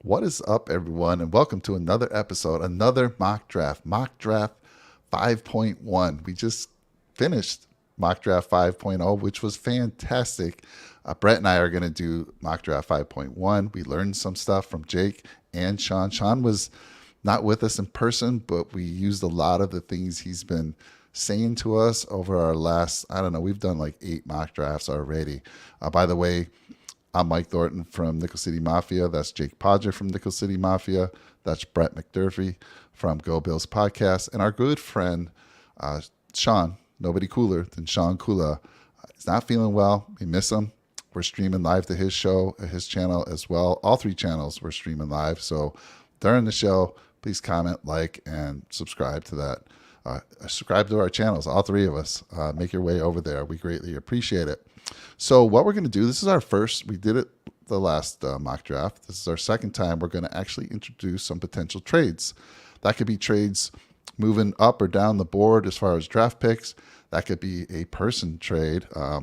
What is up, everyone, and welcome to another episode, another mock draft 5.1. We just finished mock draft 5.0, which was fantastic. Brett and I are going to do mock draft 5.1. We learned some stuff from Jake and Sean. Sean was not with us in person, but we used a lot of the things he's been saying to us over our last, I don't know, we've done like 8 mock drafts already. By the way, I'm Mike Thornton from Nickel City Mafia. That's Jake Podger from Nickel City Mafia. That's Brett McDurphy from Go Bills Podcast. And our good friend, Sean, nobody cooler than Sean Kula. He's not feeling well. We miss him. We're streaming live to his show, his channel as well. All 3 channels we're streaming live. So during the show, please comment, like, and subscribe to that. Subscribe to our channels, all 3 of us. Make your way over there. We greatly appreciate it. So what we're going to do, this is our first, we did it the last mock draft. This is our second time. We're going to actually introduce some potential trades. That could be trades moving up or down the board as far as draft picks. That could be a person trade, a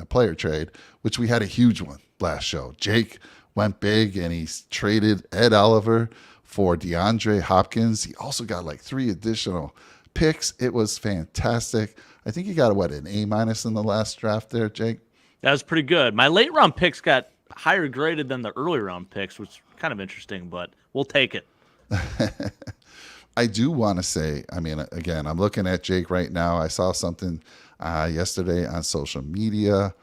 player trade, which we had a huge one last show. Jake went big and he traded Ed Oliver for DeAndre Hopkins. He also got like 3 additional picks. It was fantastic. I think you got an A- in the last draft there, Jake. That was pretty good. My late round picks got higher graded than the early round picks, which is kind of interesting, but we'll take it. I do want to say, again, I'm looking at Jake right now. I saw something yesterday on social media,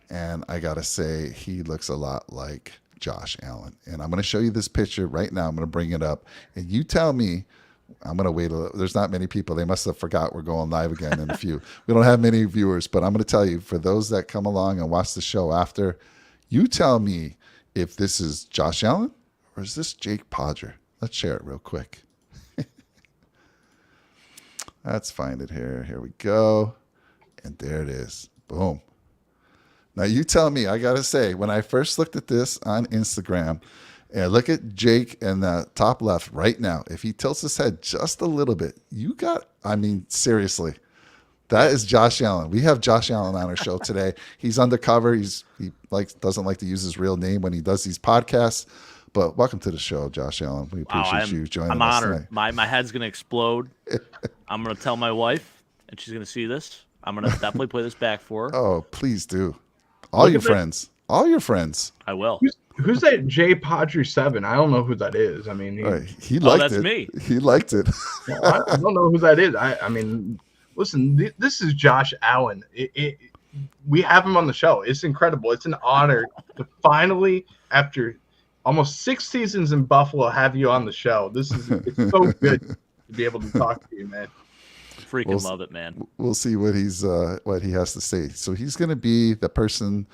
and I got to say, he looks a lot like Josh Allen. And I'm going to show you this picture right now. I'm going to bring it up, and you tell me. I'm going to wait. There's not many people. They must have forgot we're going live again in a few. We don't have many viewers, but I'm going to tell you, for those that come along and watch the show after, you tell me if this is Josh Allen or is this Jake Podger. Let's share it real quick. Let's find it here. Here we go. And there it is. Boom. Now you tell me, I got to say, when I first looked at this on Instagram, and look at Jake in the top left right now. If he tilts his head just a little bit, seriously, that is Josh Allen. We have Josh Allen on our show today. He's undercover. He doesn't like to use his real name when he does these podcasts. But welcome to the show, Josh Allen. We appreciate you joining us. I'm honored. Tonight. My head's gonna explode. I'm gonna tell my wife, and she's gonna see this. I'm gonna definitely play this back for her. Oh, please do. All your friends. I will. Who's that J Podger 7? I don't know who that is. He liked it. That's me. He liked it. I don't know who that is. Listen, this is Josh Allen. We have him on the show. It's incredible. It's an honor to finally, after almost 6 seasons in Buffalo, have you on the show. It's so good to be able to talk to you, man. Freaking love it, man. We'll see what he has to say. So he's going to be the person.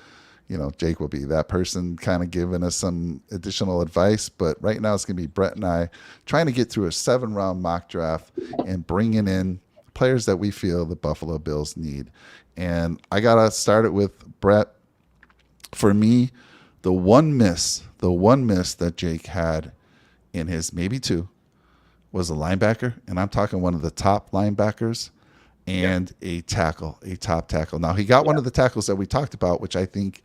Jake will be that person kind of giving us some additional advice. But right now it's going to be Brett and I trying to get through a 7-round mock draft and bringing in players that we feel the Buffalo Bills need. And I got to start it with Brett. For me, the one miss that Jake had in his maybe 2 was a linebacker. And I'm talking one of the top linebackers and a top tackle. Now, he got one of the tackles that we talked about, which I think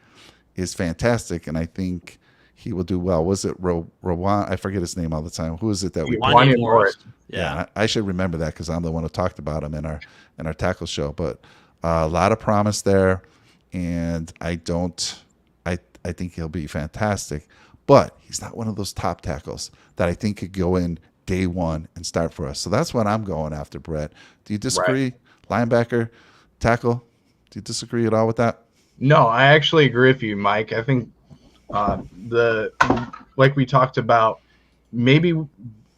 is fantastic, and I think he will do well. Was it Rowan? I forget his name all the time. Who is it that we? Wanya Morris. Yeah, I should remember that because I'm the one who talked about him in our tackle show. But a lot of promise there, and I think he'll be fantastic. But he's not one of those top tackles that I think could go in day one and start for us. So that's what I'm going after, Brett. Do you disagree? Right. Linebacker, tackle? Do you disagree at all with that? No, I actually agree with you, Mike. I think like we talked about, maybe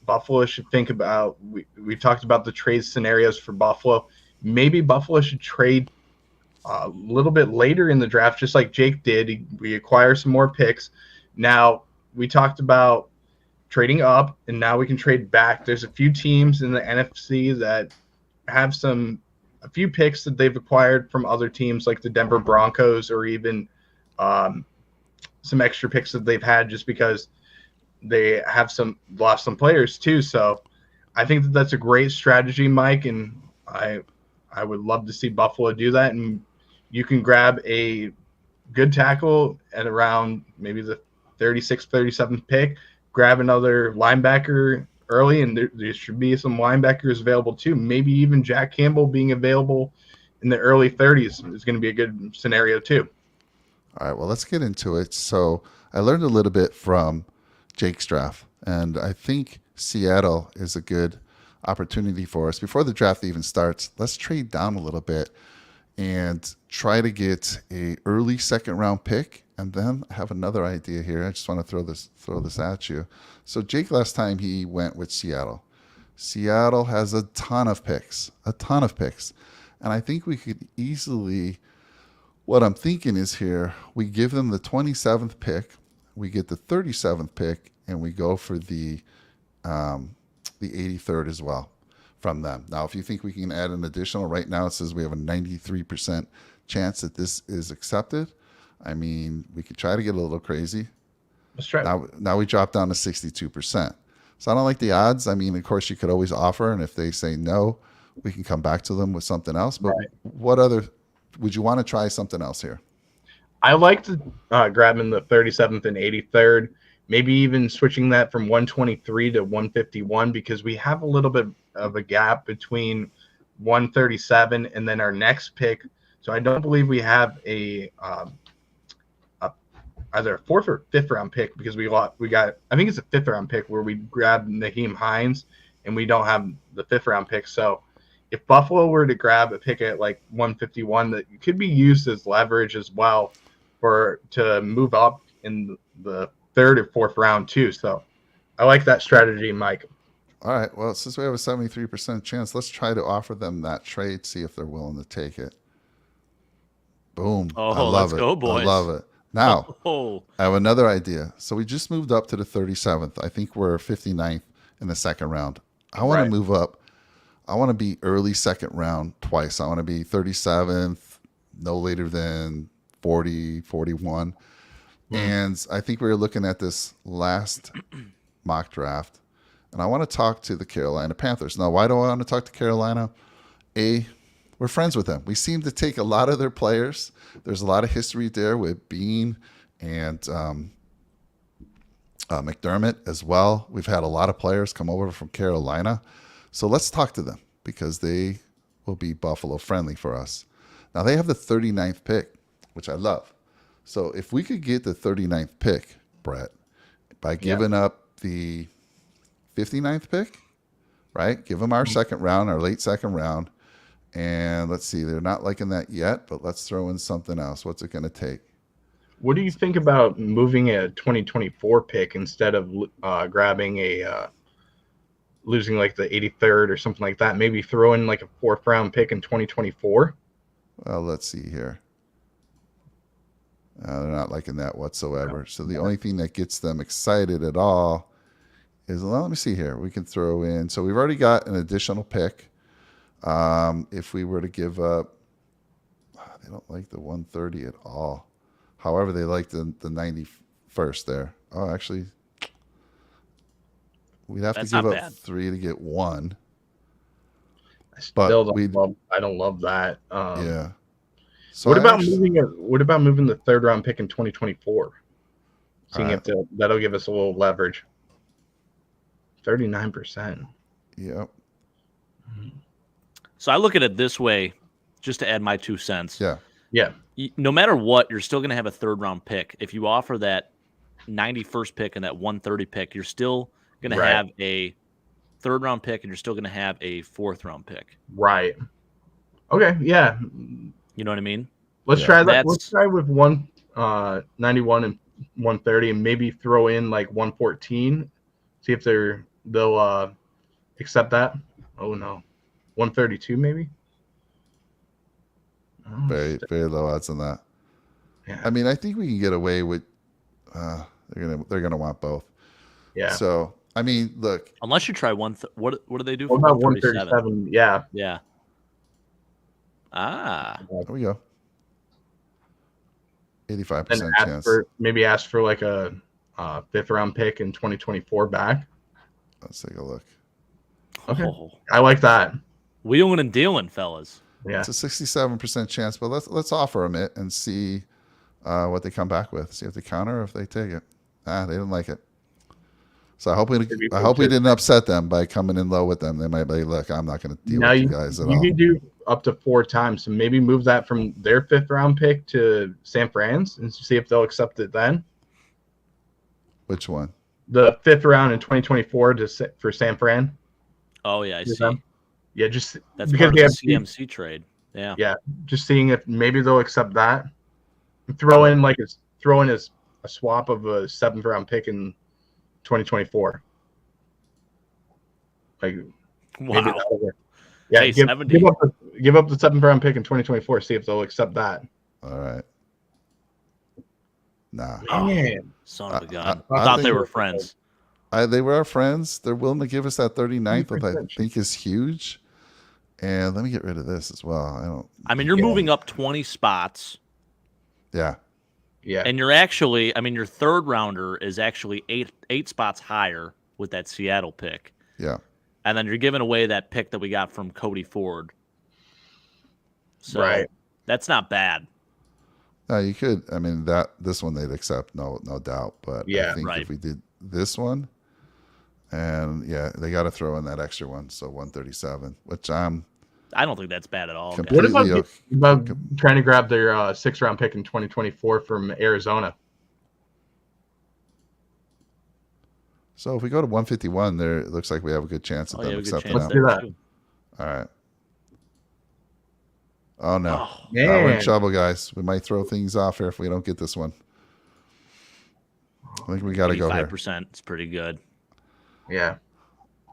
Buffalo should think about. We talked about the trade scenarios for Buffalo. Maybe Buffalo should trade a little bit later in the draft, just like Jake did. We acquire some more picks. Now we talked about trading up, and now we can trade back. There's a few teams in the NFC that have a few picks that they've acquired from other teams like the Denver Broncos, or even some extra picks that they've had just because they have lost some players too. So I think that's a great strategy, Mike, and I would love to see Buffalo do that. And you can grab a good tackle at around maybe the 36th, 37th pick. grab another linebacker early, and there should be some linebackers available too. Maybe even Jack Campbell being available in the early 30s is going to be a good scenario too. All right, well, let's get into it. So I learned a little bit from Jake's draft, and I think Seattle is a good opportunity for us. Before the draft even starts, let's trade down a little bit and try to get a early second round pick. And then I have another idea here. I just want to throw this at you. So Jake last time he went with Seattle. Seattle has a ton of picks. And I think we could easily, what I'm thinking is here, we give them the 27th pick, we get the 37th pick, and we go for the 83rd as well from them. Now, if you think we can add an additional, right now it says we have a 93% chance that this is accepted. I mean, we could try to get a little crazy. Let's try. Now we drop down to 62%. So I don't like the odds. I mean, of course, you could always offer, and if they say no, we can come back to them with something else. But what other would you want to try something else here? I like to grab in the 37th and 83rd, maybe even switching that from 123 to 151, because we have a little bit of a gap between 137 and then our next pick. So I don't believe we have a either a 4th or 5th round pick, because we got I think it's a 5th round pick where we grabbed Naheem Hines and we don't have the 5th round pick. So if Buffalo were to grab a pick at like 151, that could be used as leverage as well to move up in the 3rd or 4th round too. So I like that strategy, Mike. All right. Well, since we have a 73% chance, let's try to offer them that trade, see if they're willing to take it. Boom. Oh, I love let's it. go, boys. I love it. Now, Oh. I have another idea. So we just moved up to the 37th. I think we're 59th in the second round. I want to move up. I want to be early second round twice. I want to be 37th, no later than 40, 41. And I think we were looking at this last mock draft. And I want to talk to the Carolina Panthers. Now, why do I want to talk to Carolina? We're friends with them. We seem to take a lot of their players. There's a lot of history there with Bean and McDermott as well. We've had a lot of players come over from Carolina. So let's talk to them because they will be Buffalo friendly for us. Now, they have the 39th pick, which I love. So if we could get the 39th pick, Brett, by giving up the 59th pick, right? Give them our second round, our late second round. And let's see, they're not liking that yet, but let's throw in something else. What's it going to take? What do you think about moving a 2024 pick instead of grabbing losing like the 83rd or something like that? Maybe throw in like a 4th round pick in 2024? Well, let's see here. They're not liking that whatsoever. So the only thing that gets them excited at all is, well, let me see here. We can throw in. So we've already got an additional pick. If we were to give up, they don't like the 130 at all. However, they like the 91st there. Oh, actually, we'd have to give up 3 to get 1. I don't love that. Yeah. So what about moving the 3rd round pick in 2024? Seeing if that'll give us a little leverage. 39%. Yep. So I look at it this way, just to add my 2 cents. Yeah. No matter what, you're still going to have a 3rd round pick. If you offer that 91st pick and that 130 pick, you're still going to have a 3rd round pick, and you're still going to have a 4th round pick. Right. Okay. Yeah. You know what I mean? Let's try that. Let's try with 91 and 130, and maybe throw in like 114. See if they'll accept that. Oh no, 132 maybe. Oh, very low odds on that. Yeah. I mean, I think we can get away with. They're gonna want both. Yeah. So I mean, look. Unless you try what do they do? What about 137? Yeah. Yeah. Ah. There we go. 85% chance. Maybe ask for like a 5th round pick in 2024 back. Let's take a look. Okay. Oh. I like that. Wheeling and dealing, fellas. Yeah. It's a 67% chance, but let's offer them it and see what they come back with. See if they counter or if they take it. They didn't like it. So I hope we didn't upset them by coming in low with them. They might be, look, I'm not going to deal Now with you guys at all. You can do up to 4 times, so maybe move that from their 5th round pick to San Fran's and see if they'll accept it then. Which one? The 5th round in 2024 for San Fran. Oh yeah, I see. Them. Yeah, just that's because part of the CMC trade. Yeah. Yeah, just seeing if maybe they'll accept that. Throw in a swap of a 7th round pick in 2024. Like, wow. Yeah, hey, give up the 7th round pick in 2024. See if they'll accept that. All right. Nah. Man. Son of a gun. I thought they were friends. They were our friends. They're willing to give us that 39th, which I think is huge. And let me get rid of this as well. You're moving up 20 spots. Yeah. Yeah. And you're actually, your 3rd rounder is actually eight spots higher with that Seattle pick. Yeah. And then you're giving away that pick that we got from Cody Ford. So that's not bad. No, you could. This one they'd accept, no doubt. But I think if we did this one, and they got to throw in that extra one, so 137, which I don't think that's bad at all. What about trying to grab their 6th round pick in 2024 from Arizona? So if we go to 151, there it looks like we have a good chance of them accepting that. Let's do that. All right. Oh no, we're in trouble, guys. We might throw things off here if we don't get this one. I think we got to go here. 5%. It's pretty good. Yeah.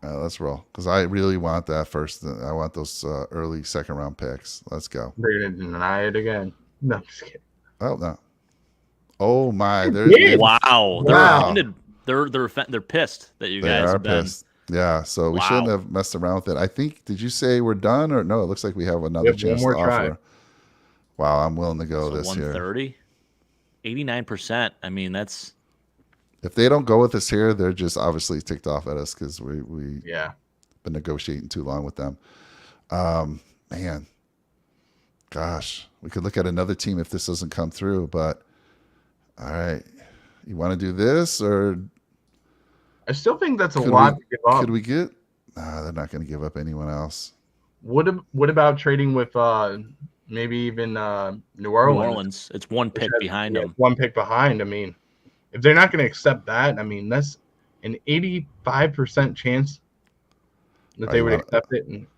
Let's roll because I really want that first. I want those early 2nd round picks. Let's go. They're gonna deny it again. No, I'm just kidding. Oh no. Oh my! Wow. They're pissed that you guys are pissed. Yeah, so we shouldn't have messed around with it. I think, did you say we're done or no? It looks like we have another chance to offer. Wow, I'm willing to go this 130, 89%. That's. If they don't go with us here, they're just obviously ticked off at us because we been negotiating too long with them. Man, gosh, we could look at another team if this doesn't come through. But all right, you want to do this or? I still think that's a lot to give up. Could we get? Nah, they're not going to give up anyone else. What about trading with maybe even New Orleans? New Orleans. It's one pick behind them. 1 pick behind. If they're not going to accept that, that's an 85% chance that they would accept it, and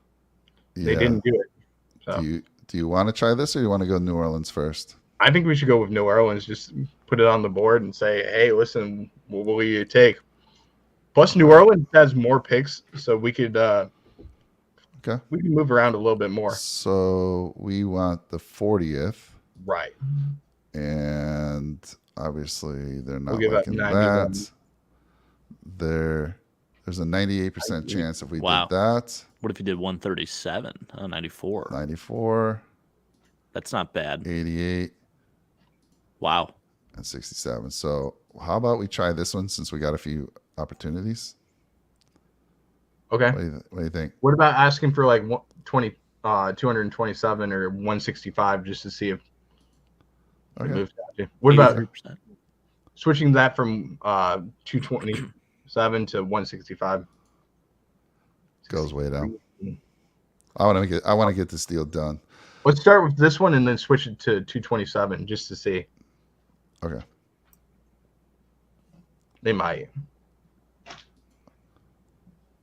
they didn't do it. So. Do you want to try this, or you want to go New Orleans first? I think we should go with New Orleans. Just put it on the board and say, hey, listen, what will you take? Plus, New Orleans has more picks, so we could we can move around a little bit more. So we want the 40th, right? And obviously, they're not liking that. There's a 98% chance if we did that. What if you did 137? 94. 94. That's not bad. 88. Wow. And 67. So how about we try this one since we got a few opportunities? Okay. What do you think? What about asking for like 227 or 165 just to see if it moves down? What about 100%. Switching that from 227 to 165? Goes way down. I want to get this deal done. Let's start with this one and then switch it to 227 just to see. Okay. They might.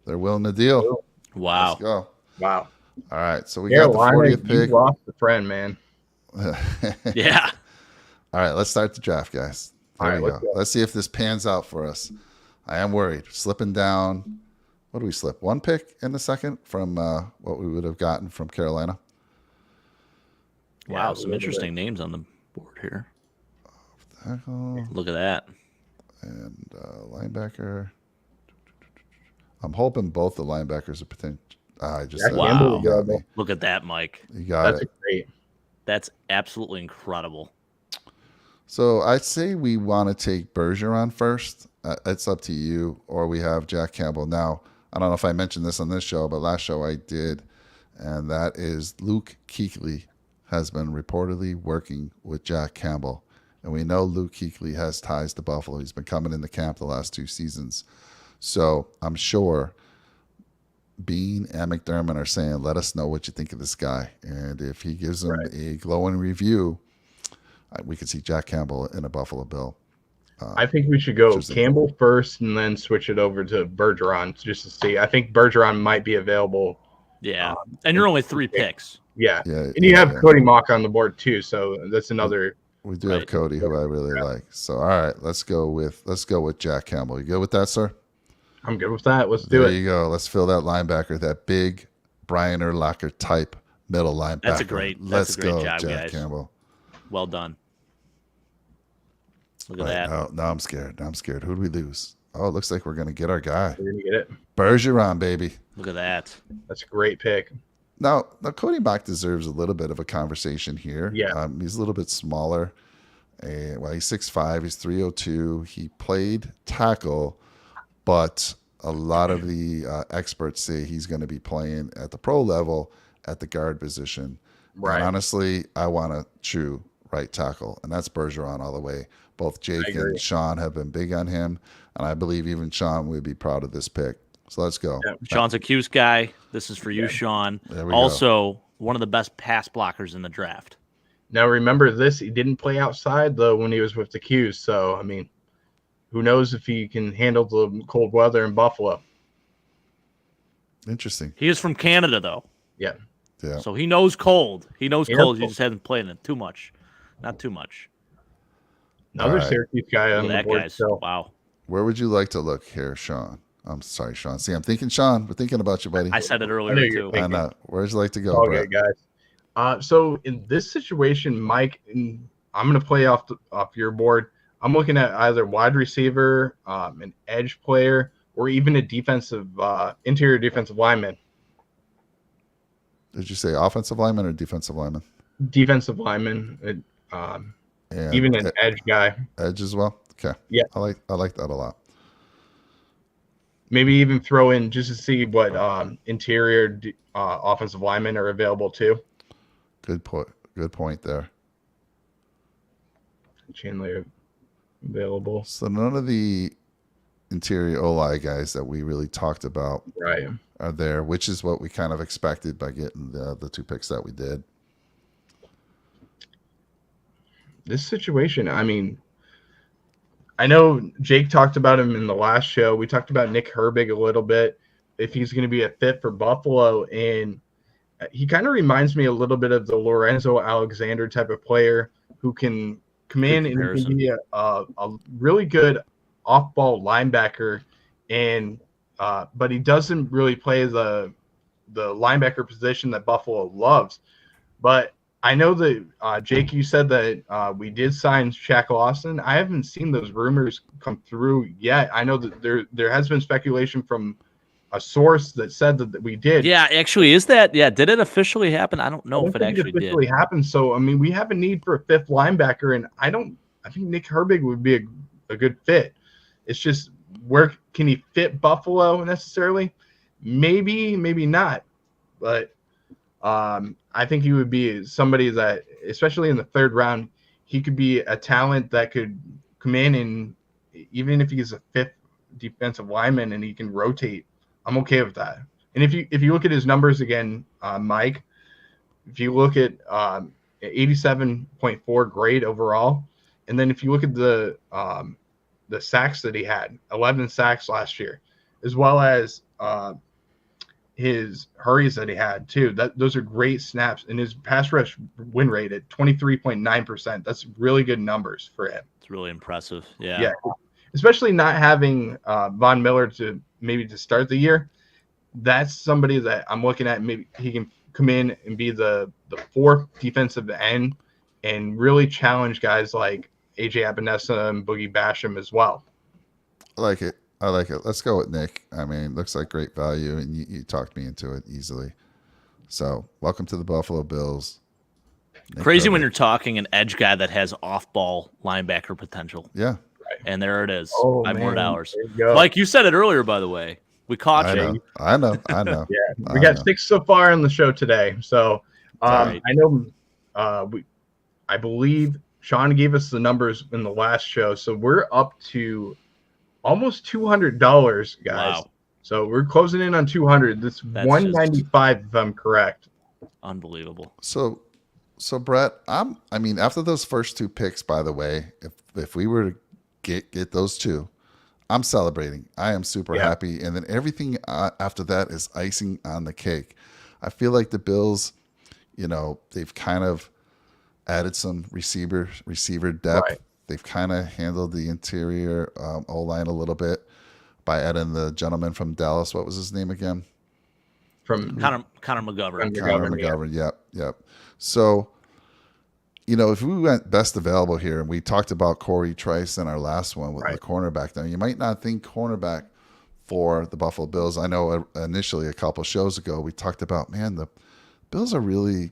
They're willing to deal. Wow. Let's go. Wow. All right. So we got the 40th pick. You lost a friend, man. Yeah. All right. Let's start the draft, guys. There we go. Let's see if this pans out for us. I am worried. Slipping down. What do we slip? 1 pick in the 2nd from what we would have gotten from Carolina. Wow. Some interesting names on the board here. Look at that. And linebacker. I'm hoping both the linebackers are potential. I just said, wow. You got me. Look at that, Mike. You got it. Great. That's absolutely incredible. So I'd say we want to take Bergeron first. It's up to you. Or we have Jack Campbell. Now, I don't know if I mentioned this on this show, but last show I did. And that is Luke Kuechly has been reportedly working with Jack Campbell. And we know Luke Kuechly has ties to Buffalo. He's been coming into camp the last 2 seasons. So I'm sure Bean and McDermott are saying, let us know what you think of this guy. And if he gives them a glowing review, we could see Jack Campbell in a Buffalo Bill. I think we should go Campbell first and then switch it over to Bergeron just to see. I think Bergeron might be available. Yeah, and you're only 3 picks. Yeah, and you have Cody Mock on the board too, so that's another. We do have Cody, who I really like. So all right, let's go with Jack Campbell. You good with that, sir? I'm good with that. Let's do it. There you go. Let's fill that linebacker, that big Brian Urlacher type middle linebacker. That's a great job, Jack guys. Campbell. Well done. Look at that. Now I'm scared. Who do we lose? Oh, it looks like we're going to get our guy. We're going to get it. Bergeron, baby. Look at that. That's a great pick. Now Cody Mock deserves a little bit of a conversation here. Yeah. He's a little bit smaller. He's 6'5", he's 302. He played tackle, but a lot of the experts say he's going to be playing at the pro level at the guard position. Right. And honestly, I want a true right tackle, and that's Bergeron all the way. Both Jake and Sean have been big on him, and I believe even Sean would be proud of this pick. So let's go. Yeah. Sean's a Cuse guy. This is for you, Sean. Also, one of the best pass blockers in the draft. Now, remember this. He didn't play outside, though, when he was with the Cuse. So, I mean, who knows if he can handle the cold weather in Buffalo. Interesting. He is from Canada, though. Yeah. So he knows cold. He knows cold. He just hasn't played it too much. Not too much. Another Syracuse guy on the board. So. Wow. Where would you like to look here, Sean? I'm sorry, Sean. See, I'm thinking, Sean. We're thinking about you, buddy. I said it earlier, too. I know. Where'd you like to go, okay, guys? So in this situation, Mike, I'm going to play off your board. I'm looking at either wide receiver, an edge player, or even a interior defensive lineman. Did you say offensive lineman or defensive lineman? Defensive lineman, even an edge guy. Edge as well. Okay. Yeah, I like that a lot. Maybe even throw in just to see what interior offensive linemen are available too. Good point there. Chandler available. So none of the interior O-line guys that we really talked about are there, which is what we kind of expected by getting the 2 picks that we did. This situation, I mean, I know Jake talked about him in the last show. We talked about Nick Herbig a little bit, if he's going to be a fit for Buffalo. And he kind of reminds me a little bit of the Lorenzo Alexander type of player who can come in and be a really good off-ball linebacker. And but he doesn't really play the linebacker position that Buffalo loves. But I know that, Jake, you said that we did sign Shaq Lawson. I haven't seen those rumors come through yet. I know that there has been speculation from a source that said that we did. Yeah, actually, is that? Yeah, did it officially happen? I don't know if it actually did. Happened. So, I mean, we have a need for a 5th linebacker, and I think Nick Herbig would be a good fit. It's just, where can he fit Buffalo necessarily? Maybe not. But I think he would be somebody that, especially in the 3rd round, he could be a talent that could come in, and even if he's a 5th defensive lineman and he can rotate, I'm okay with that. And if you look at his numbers again, Mike, if you look at 87.4 grade overall, and then if you look at the sacks that he had, 11 sacks last year, as well as his hurries that he had too. Those are great snaps, and his pass rush win rate at 23.9%. That's really good numbers for him. It's really impressive. Yeah. Especially not having Von Miller to start the year. That's somebody that I'm looking at. Maybe he can come in and be the 4th defensive end and really challenge guys like AJ Epinesa and Boogie Basham as well. I like it. Let's go with Nick. I mean, looks like great value, and you talked me into it easily. So, welcome to the Buffalo Bills. Nick Crazy Herbig. When you're talking an edge guy that has off-ball linebacker potential. Yeah. And there it is. Oh, 5 more hours. Like you said it earlier, by the way. We caught you. I know. Yeah. We got 6 so far on the show today. So, I know I believe Sean gave us the numbers in the last show. So, we're up to almost $200, guys. Wow. So we're closing in on 200. That's That's 195 if I'm correct. Unbelievable. So Brett, I mean, after those first two picks, by the way, if we were to get those two, I'm celebrating. I am super happy, and then everything after that is icing on the cake. I feel like the Bills, they've kind of added some receiver depth. Right. They've kind of handled the interior O-line a little bit by adding the gentleman from Dallas. What was his name again? From Connor McGovern. Connor McGovern. Yep. So, if we went best available here, and we talked about Corey Trice in our last one with the cornerback, then you might not think cornerback for the Buffalo Bills. I know initially a couple shows ago we talked about, man, the Bills are they're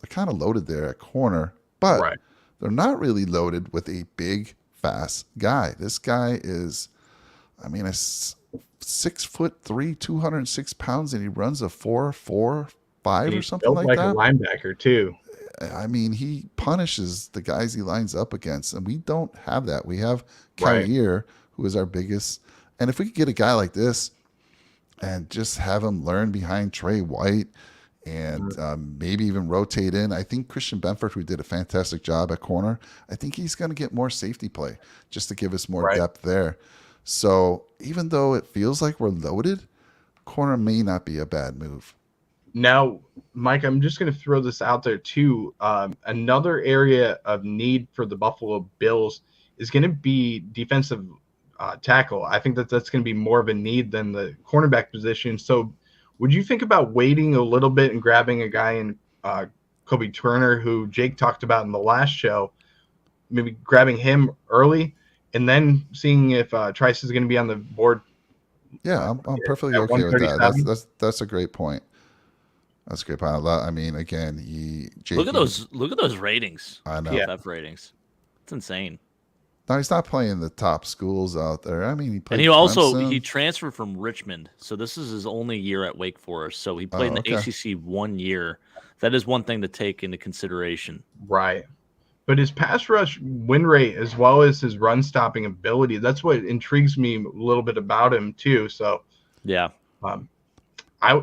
kind of loaded there at corner, but they're not really loaded with a big, fast guy. This guy is, a 6'3", 206 pounds, and he runs a 4.45 or something like that. A linebacker too. I mean, he punishes the guys he lines up against, and we don't have that. We have Kaiir, who is our biggest. And if we could get a guy like this and just have him learn behind Trey White and maybe even rotate in, I think Christian Benford, who did a fantastic job at corner, I think he's going to get more safety play just to give us more depth there. So even though it feels like we're loaded, corner may not be a bad move. Now, Mike, I'm just going to throw this out there too. Another area of need for the Buffalo Bills is going to be defensive tackle. I think that's going to be more of a need than the cornerback position. So would you think about waiting a little bit and grabbing a guy in Kobe Turner, who Jake talked about in the last show, maybe grabbing him early and then seeing if Trice is going to be on the board? Yeah, I'm perfectly okay with that. That's a great point. That's a great point. I mean, again, look at those ratings. I know. PFF ratings. It's insane. No, he's not playing the top schools out there. I mean, he played. And he transferred from Richmond, so this is his only year at Wake Forest. So he played in the ACC 1 year. That is one thing to take into consideration. Right. But his pass rush win rate, as well as his run stopping ability, that's what intrigues me a little bit about him too. So yeah, I'm a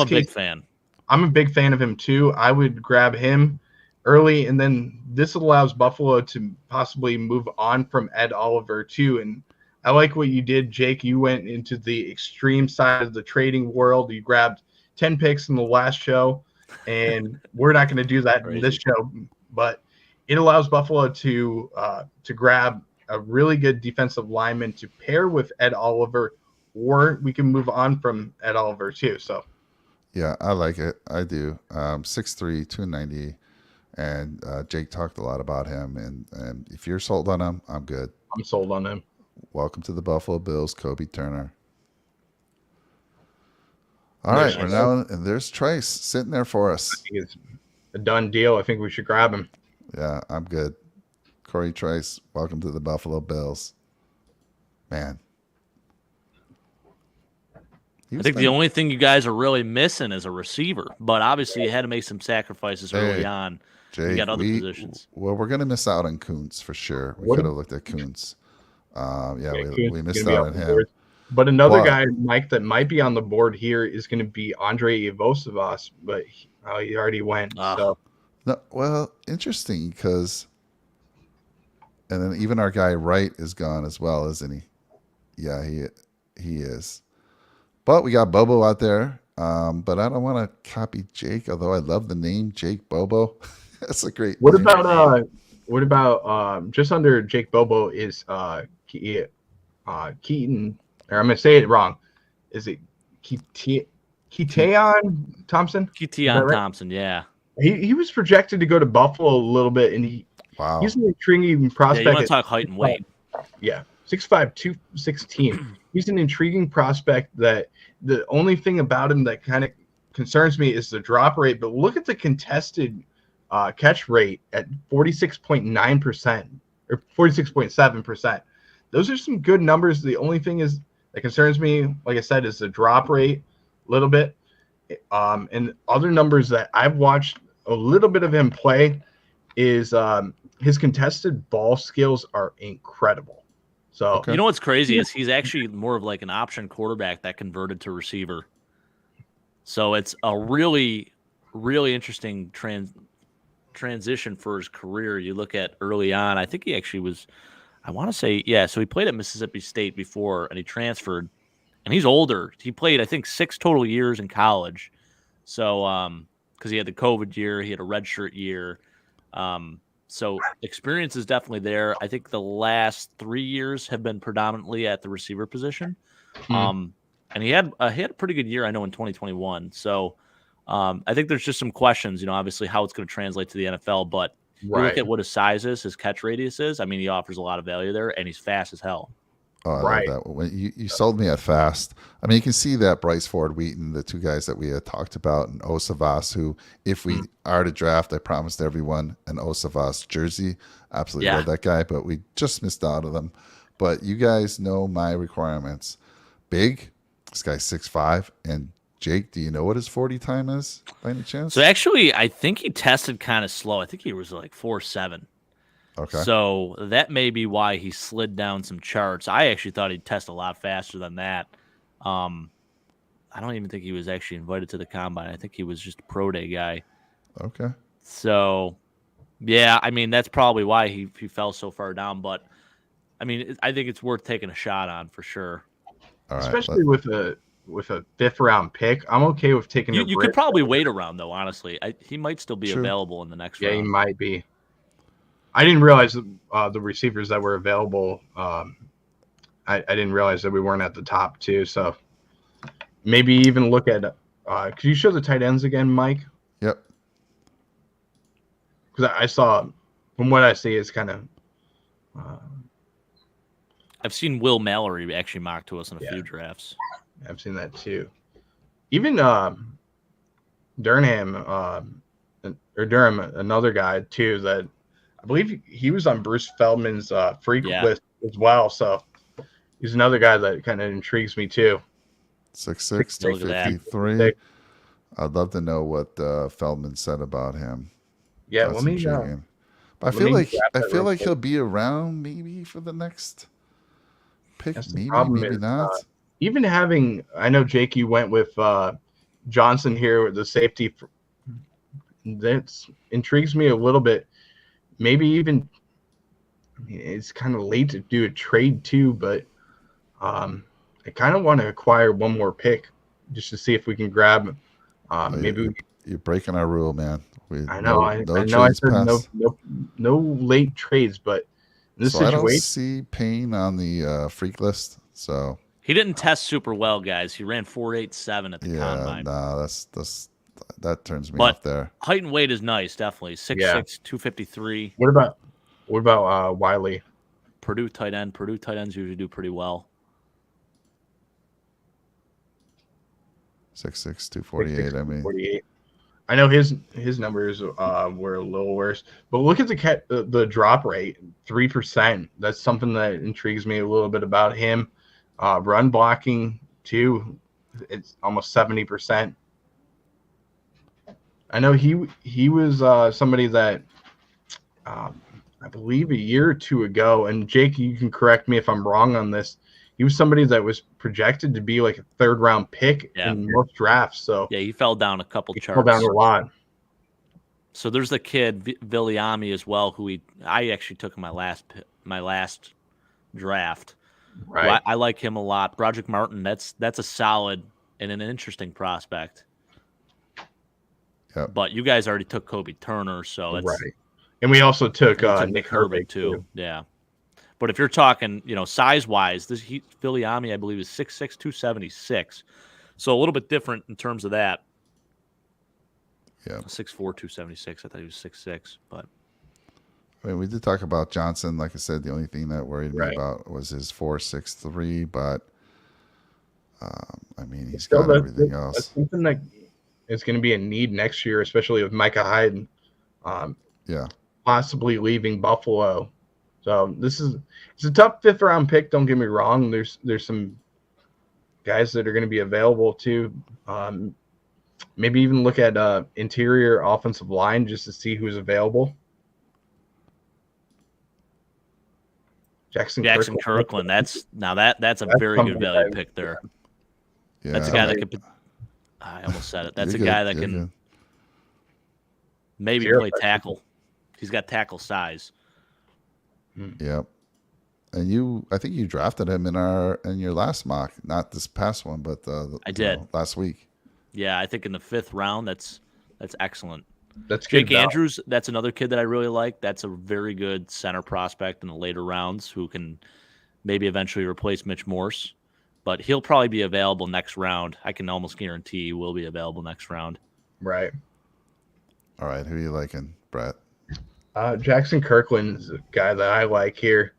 big fan. I'm a big fan of him too. I would grab him early, and then this allows Buffalo to possibly move on from Ed Oliver too. And I like what you did, Jake. You went into the extreme side of the trading world. You grabbed 10 picks in the last show, and we're not going to do that in this show. But it allows Buffalo to grab a really good defensive lineman to pair with Ed Oliver, or we can move on from Ed Oliver too. So. Yeah, I like it. I do. 6'3", 290, and Jake talked a lot about him. And if you're sold on him, I'm good. I'm sold on him. Welcome to the Buffalo Bills, Kobe Turner. All right, we're now, and there's Trice sitting there for us. I think it's a done deal. I think we should grab him. Yeah, I'm good. Corey Trice, welcome to the Buffalo Bills. Man. I think the only thing you guys are really missing is a receiver, but obviously you had to make some sacrifices early on. Jake, you got other positions. Well, we're going to miss out on Kuntz for sure. We could have looked at Kuntz. We missed out on him. But another guy, Mike, that might be on the board here is going to be Andre Ivosavas, but he already went. So. No, well, interesting because, and then even our guy Wright is gone as well, isn't he? Yeah, he is. But we got Bobo out there. But I don't want to copy Jake, although I love the name Jake Bobo. That's a great name. What about just under Jake Bobo is Keaton, or I'm gonna say it wrong. Is it Keaton Thompson? Keaton Thompson, yeah. He was projected to go to Buffalo a little bit, and he's an intriguing prospect. Yeah, you want to talk height and weight. Yeah. 6'5", 216. He's an intriguing prospect that the only thing about him that kind of concerns me is the drop rate. But look at the contested catch rate at 46.9% or 46.7%. Those are some good numbers. The only thing that concerns me, like I said, is the drop rate a little bit. And other numbers that I've watched a little bit of him play is his contested ball skills are incredible. So Okay. You know what's crazy is he's actually more of like an option quarterback that converted to receiver. So it's a really, really interesting transition for his career. You look at early on, I think he actually was, I want to say, yeah, so he played at Mississippi State before and he transferred and he's older. He played, I think, 6 total years in college. So, because he had the COVID year, he had a redshirt year. So experience is definitely there. I think the last 3 years have been predominantly at the receiver position. Um, and he had a pretty good year, I know, in 2021. So I think there's just some questions, obviously how it's going to translate to the NFL. But you look right, at what his size is, his catch radius is. I mean, he offers a lot of value there, and he's fast as hell. Oh, I love right. that. When you sold me at fast. I mean, you can see that Bryce Ford Wheaton, the two guys that we had talked about, and Osavas, who, if we are to draft, I promised everyone an Osavas jersey. Absolutely Yeah. love that guy, but we just missed out on them. But you guys know my requirements. Big, this guy's 6'5", and Jake, do you know what his 40 time is by any chance? So actually, I think he tested kind of slow. I think he was like 4.7. Okay. So that may be why he slid down some charts. I actually thought he'd test a lot faster than that. I don't even think he was actually invited to the combine. I think he was just a pro day guy. Okay. So, yeah, I mean, that's probably why he fell so far down. But, I mean, I think it's worth taking a shot on for sure. All right. Especially with a 5th round pick, I'm okay with taking a You could risk. probably wait around, though, honestly. He might still be True. available in the next Yeah, he round. might be. I didn't realize the receivers that were available. I didn't realize that we weren't at the top too. So maybe even look at. Could you show the tight ends again, Mike? Yep. Because I saw, from what I see, it's kind of. I've seen Will Mallory actually mocked to us in a Yeah. few drafts. I've seen that too. Even Durham, another guy too that I believe he was on Bruce Feldman's freak list as well. So he's another guy that kind of intrigues me too. 6'6", Look at that. 253. I'd love to know what Feldman said about him. Yeah, That's let me. intriguing. But let me grab I that feel real like quick. he'll be around maybe for the next pick. That's the Maybe, problem maybe is, not. Even having, I know Jake, you went with Johnson here with the safety. That intrigues me a little bit. Maybe even it's kind of late to do a trade too, but I kind of want to acquire one more pick just to see if we can grab. You're breaking our rule, man. I know. No I know. I trades said pass. no late trades, but in this So I don't situation, see Payne on the freak list. So He didn't test super well, guys. He ran 4.87 at the yeah, combine. no, that turns me But off there. height and weight is nice, definitely. 6'6", Yeah. 253. what about Wiley? Purdue tight end. Purdue tight ends usually do pretty well. 6'6", 248. I mean, 48. I know his numbers were a little worse, but look at the drop rate, 3%. That's something that intrigues me a little bit about him. Run blocking too, it's almost 70%. I know he was somebody that I believe a year or two ago, and Jake, you can correct me if I'm wrong on this. He was somebody that was projected to be like a 3rd round pick in most drafts. So yeah, he fell down a couple charts. Fell down a lot. So there's the kid Viliami as well, who I actually took in my last draft. Right. I like him a lot. Broderick Martin, that's a solid and an interesting prospect. Yep. But you guys already took Kobe Turner, so it's right. And we also took Nick Herbig too. Yeah. But if you're talking, size wise, Filiami, I believe, is 6'6", 276. So a little bit different in terms of that. Yeah. 6'4", 276. I thought he was 6'6", but I mean, we did talk about Johnson. Like I said, the only thing that worried me about was his 4.63, but I mean, he's got everything else. That's something that is going to be a need next year, especially with Micah Hyde, possibly leaving Buffalo. So it's a tough 5th round pick. Don't get me wrong. There's some guys that are going to be available too. Maybe even look at interior offensive line just to see who's available. Jackson Kirkland. That's a very good value pick there. Yeah. That's a guy that could. I almost said it. That's a guy that can maybe play tackle. He's got tackle size. Yep. And I think you drafted him in your last mock, not this past one, but I did last week. Yeah, I think in the 5th round. That's excellent. That's Jake Andrews. That's another kid that I really like. That's a very good center prospect in the later rounds who can maybe eventually replace Mitch Morse. But he'll probably be available next round. I can almost guarantee he will be available next round. Right. All right. Who are you liking, Brett? Jackson Kirkland is a guy that I like here.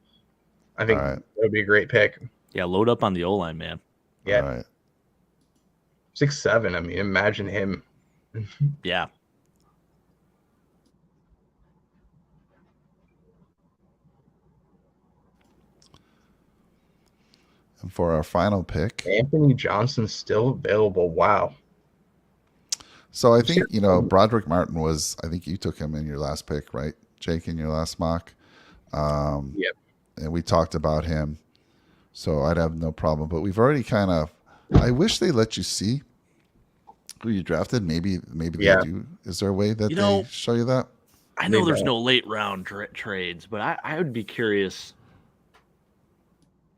I think that would be a great pick. Yeah, load up on the O-line, man. Yeah. All right. 6'7". I mean, imagine him. Yeah. And for our final pick, Anthony Johnson's still available. Wow. So I think, Broderick Martin I think you took him in your last pick, right, Jake, in your last mock? Yep. And we talked about him, so I'd have no problem. But we've already I wish they let you see who you drafted. Maybe they do. Is there a way that they show you that? I know there's no late round trades, but I would be curious.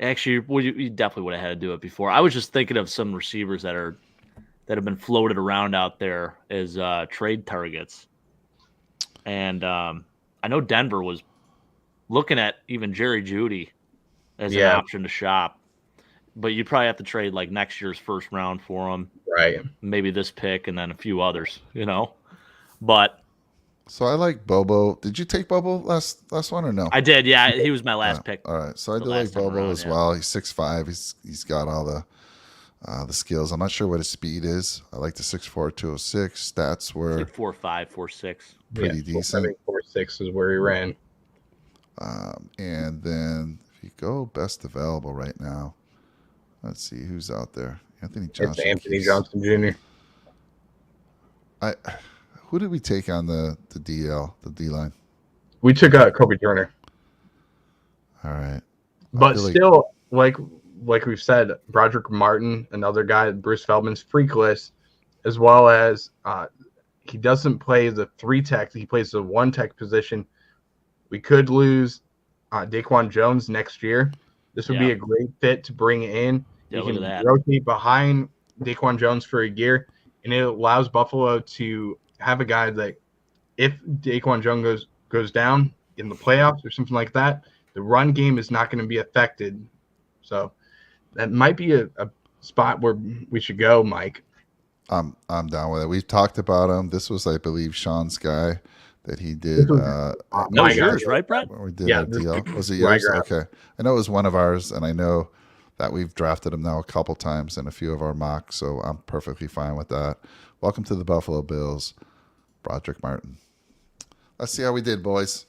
Actually, you definitely would have had to do it before. I was just thinking of some receivers that have been floated around out there as trade targets. And I know Denver was looking at even Jerry Jeudy as an option to shop. But you'd probably have to trade like next year's first round for him. Right. Maybe this pick and then a few others, But so I like Bobo. Did you take Bobo last one or no? I did, yeah. He was my last pick. All right. So I do like Bobo as well. He's 6'5". He's got all the skills. I'm not sure what his speed is. I like the 6'4", 206. Stats were 4.5, 4.6. Pretty decent. 4.6 is where he ran. And then if you go best available right now, let's see who's out there. Anthony Johnson. It's Anthony Johnson Jr. Who did we take on the DL, the D line? We took Kobe Turner. All right. But still, like we've said, Broderick Martin, another guy, Bruce Feldman's freak list, as well as he doesn't play the 3 tech. He plays the 1 tech position. We could lose Daquan Jones next year. This would be a great fit to bring in. Yeah, you can rotate behind Daquan Jones for a year, and it allows Buffalo to have a guy that if Daquan Jones goes down in the playoffs or something like that, the run game is not going to be affected. So that might be a spot where we should go, Mike. I'm down with it. We've talked about him. This was, I believe, Sean's guy that he did. That was yours, right, Brett? We did a deal. Was it yours? Okay. I know it was one of ours, and I know that we've drafted him now a couple times in a few of our mocks, so I'm perfectly fine with that. Welcome to the Buffalo Bills, Broderick Martin. Let's see how we did, boys.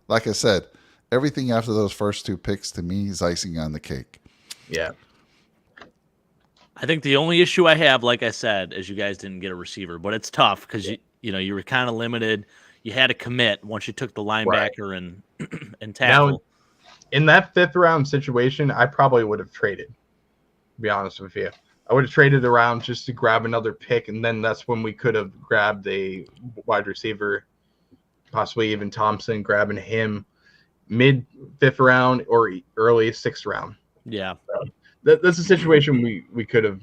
Like I said, everything after those first 2 picks to me is icing on the cake. Yeah. I think the only issue I have, like I said, is you guys didn't get a receiver, but it's tough because you were kind of limited. You had to commit once you took the linebacker and tackle. Now, in that 5th round situation, I probably would have traded, to be honest with you. I would have traded around just to grab another pick, and then that's when we could have grabbed a wide receiver, possibly even Thompson, grabbing him mid 5th round or early 6th round. Yeah. So that's a situation we could have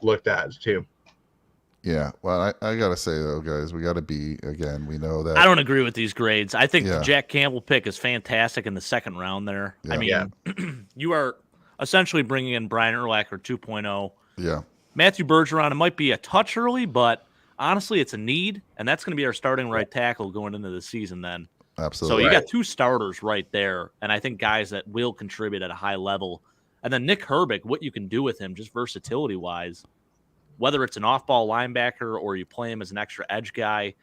looked at too. Yeah. Well, I got to say, though, guys, we got to be, again, we know that. I don't agree with these grades. I think the Jack Campbell pick is fantastic in the 2nd round there. Yeah. I mean, you are essentially bringing in Brian Urlacher 2.0. Yeah. Matthew Bergeron, it might be a touch early, but honestly, it's a need, and that's going to be our starting right tackle going into the season then. Absolutely. So you got 2 starters right there, and I think guys that will contribute at a high level. And then Nick Herbig, what you can do with him just versatility-wise, whether it's an off-ball linebacker or you play him as an extra edge guy,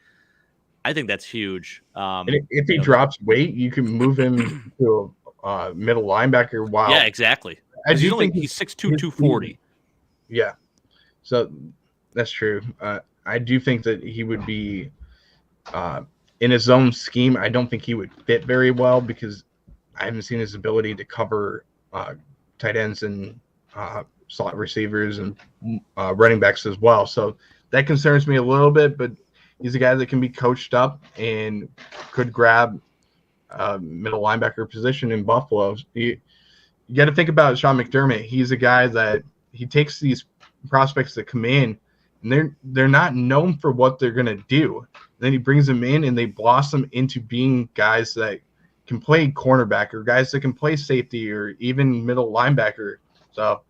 I think that's huge. If he drops weight, you can move him to a middle linebacker. Wow. Yeah, exactly. He's 6'2", 240. Yeah. So that's true. I do think that he would be in his own scheme. I don't think he would fit very well because I haven't seen his ability to cover tight ends and slot receivers and running backs as well. So that concerns me a little bit, but he's a guy that can be coached up and could grab middle linebacker position in Buffalo. You got to think about Sean McDermott. He's a guy that he takes these prospects that come in, and they're not known for what they're going to do. Then he brings them in, and they blossom into being guys that can play cornerback or guys that can play safety or even middle linebacker. So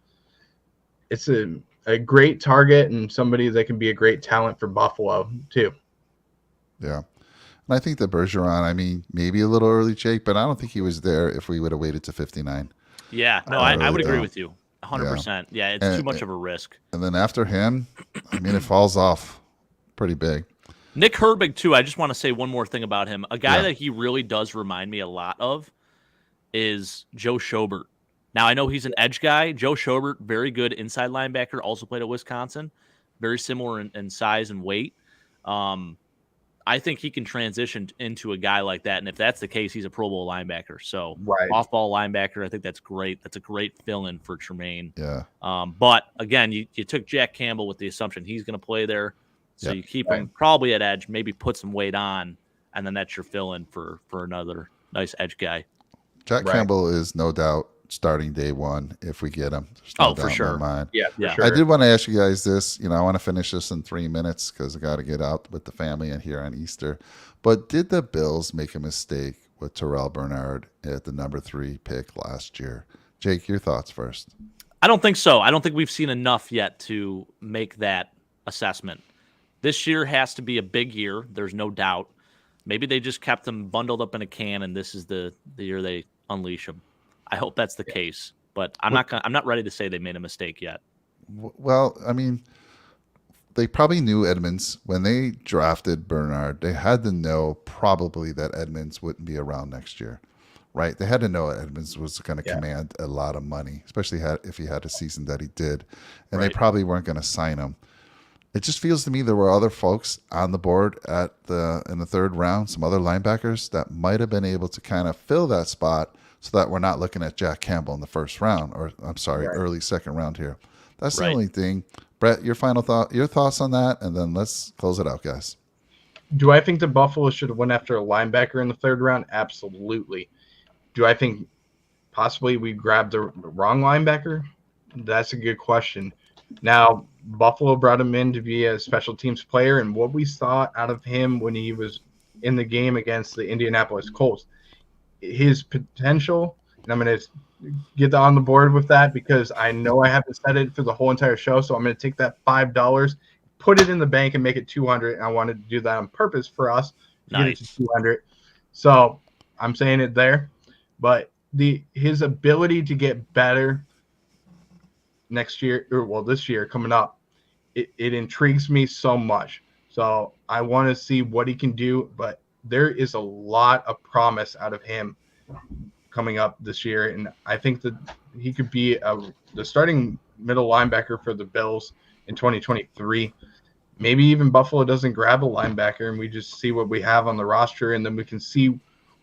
it's a great target and somebody that can be a great talent for Buffalo too. Yeah. And I think that Bergeron, I mean, maybe a little early, Jake, but I don't think he was there if we would have waited to 59. Yeah, no, I would agree with you 100%. Yeah, it's too much of a risk. And then after him, I mean, it falls off pretty big. Nick Herbig, too, I just want to say one more thing about him. A guy that he really does remind me a lot of is Joe Schobert. Now, I know he's an edge guy. Joe Schobert, very good inside linebacker, also played at Wisconsin. Very similar in size and weight. I think he can transition into a guy like that. And if that's the case, he's a Pro Bowl linebacker. So off-ball linebacker, I think that's great. That's a great fill-in for Tremaine. Yeah. But, again, you took Jack Campbell with the assumption he's going to play there. So you keep him probably at edge, maybe put some weight on, and then that's your fill-in for another nice edge guy. Jack Campbell is no doubt starting day one if we get him. No for sure. Yeah, for sure. I did want to ask you guys this. You know, I want to finish this in 3 minutes because I got to get out with the family and here on Easter. But did the Bills make a mistake with Terrell Bernard at the number 3 pick last year? Jake, your thoughts first. I don't think so. I don't think we've seen enough yet to make that assessment. This year has to be a big year. There's no doubt. Maybe they just kept them bundled up in a can, and this is the year they unleash them. I hope that's the case, but I'm not ready to say they made a mistake yet. Well, I mean, they probably knew Edmonds when they drafted Bernard. They had to know probably that Edmonds wouldn't be around next year, right? They had to know Edmonds was going to command a lot of money, especially if he had a season that he did, and they probably weren't going to sign him. It just feels to me there were other folks on the board in the third round, some other linebackers that might have been able to kind of fill that spot so that we're not looking at Jack Campbell in the first round, or I'm sorry, early second round here. That's the only thing. Brett, your thoughts on that, and then let's close it out, guys. Do I think the Buffalo should have went after a linebacker in the third round? Absolutely. Do I think possibly we grabbed the wrong linebacker? That's a good question. Now, Buffalo brought him in to be a special teams player, and what we saw out of him when he was in the game against the Indianapolis Colts, his potential, and I'm going to get on the board with that because I know I haven't said it for the whole entire show, so I'm going to take that $5, put it in the bank, and make it $200, and I wanted to do that on purpose for us to get it to $200. So I'm saying it there, but his ability to get better next year, or this year coming up, it intrigues me so much. So I want to see what he can do, but there is a lot of promise out of him coming up this year, and I think that he could be the starting middle linebacker for the Bills in 2023. Maybe even Buffalo doesn't grab a linebacker, and we just see what we have on the roster, and then we can see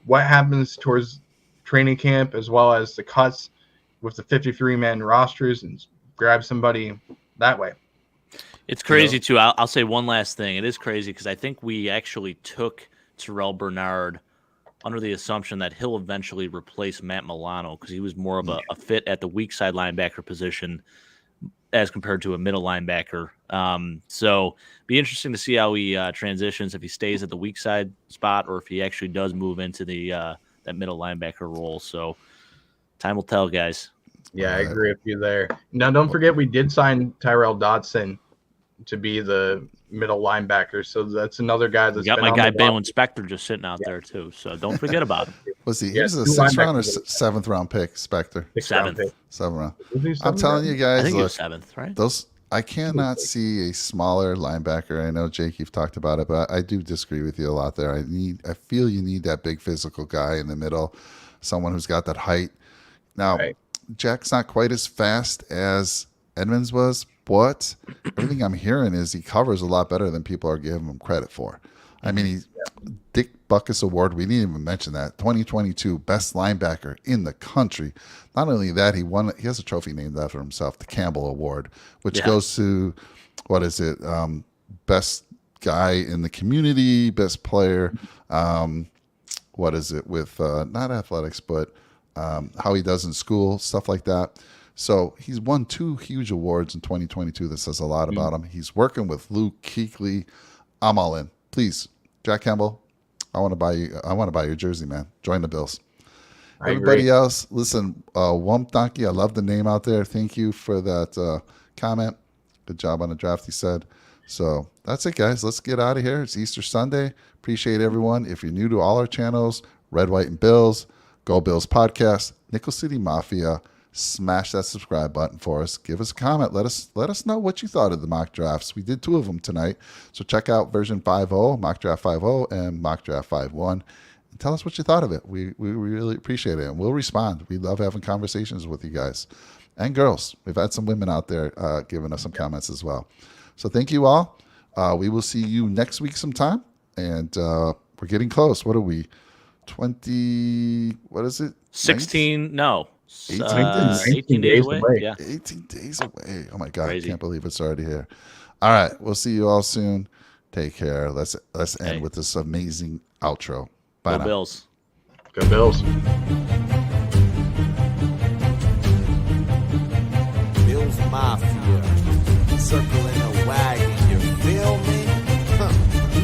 what happens towards training camp as well as the cuts with the 53-man rosters and grab somebody that way. It's crazy, too. I'll say one last thing. It is crazy because I think we actually took Terrell Bernard under the assumption that he'll eventually replace Matt Milano because he was more of a fit at the weak side linebacker position as compared to a middle linebacker. So be interesting to see how he transitions, if he stays at the weak side spot or if he actually does move into the that middle linebacker role. So time will tell, guys. Yeah, I agree with you there. Now, don't forget we did sign Tyrell Dodson to be the middle linebacker, so that's another guy that's got my guy Balin Spector just sitting out there too. So don't forget about him. Was he? He was a 6th round or 7th round pick, Spector. 7th. 7th round. I'm telling you guys, I think he was 7th, right? I cannot see a smaller linebacker. I know, Jake, you've talked about it, but I do disagree with you a lot there. I feel you need that big physical guy in the middle, someone who's got that height. Now, Jack's not quite as fast as Edmonds was, but everything I'm hearing is he covers a lot better than people are giving him credit for. I mean, Dick Buckus Award. We didn't even mention that. 2022 Best Linebacker in the country. Not only that, he has a trophy named after himself, the Campbell Award, which goes to, what is it? Best guy in the community, best player. What is it with, not athletics, but how he does in school, stuff like that. So he's won 2 huge awards in 2022. That says a lot about him. He's working with Luke Kuechly. I'm all in. Please, Jack Campbell, I want to buy your jersey, man. Join the Bills. Everybody else, listen, Wump Donkey, I love the name out there. Thank you for that comment. Good job on the draft, he said. So that's it, guys. Let's get out of here. It's Easter Sunday. Appreciate everyone. If you're new to all our channels, Red, White, and Bills, Go Bills Podcast, Nickel City Mafia, smash that subscribe button for us. Give us a comment. Let us know what you thought of the mock drafts. We did 2 of them tonight. So check out version 5.0, mock draft 5.0, and mock draft 5.1. And tell us what you thought of it. We really appreciate it. And we'll respond. We love having conversations with you guys and girls. We've had some women out there giving us some comments as well. So thank you all. We will see you next week sometime. And we're getting close. What are we? 20, what is it? 16, no. 18 days away. Yeah. 18 days away. Oh my God. Crazy. I can't believe it's already here. All right. We'll see you all soon. Take care. Let's end with this amazing outro. Bye Go now. Bills. Go Bills. Bills Mafia, circling the wagon, you feel me?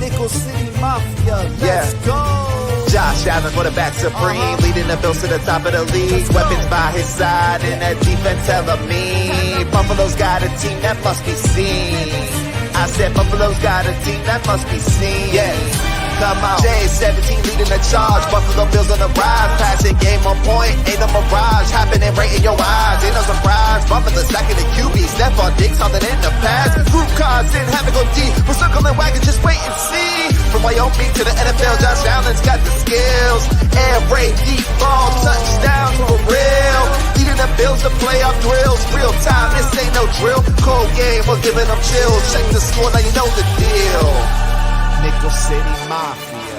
Nickel City Mafia, let's go! Josh Allen, quarterback supreme, leading the Bills to the top of the league. Weapons by his side, and that defense hella mean. Buffalo's got a team that must be seen. I said Buffalo's got a team that must be seen. Yeah. Come on. J17 leading the charge. Buffalo Bills on the rise. Passing game on point. Ain't no mirage. Happening right in your eyes. Ain't no surprise. Buffalo stacking the QB. Stephon Diggs holding in the pass. Group cards in. Have to go deep. We're circling wagon. Just wait and see. From Wyoming to the NFL. Josh Allen's got the skills. Air raid. Deep ball. Touchdown for real. Leading the Bills to playoff drills. Real time. This ain't no drill. Cold game. We're giving them chills. Check the score. Now you know the deal. Nickel City Mafia.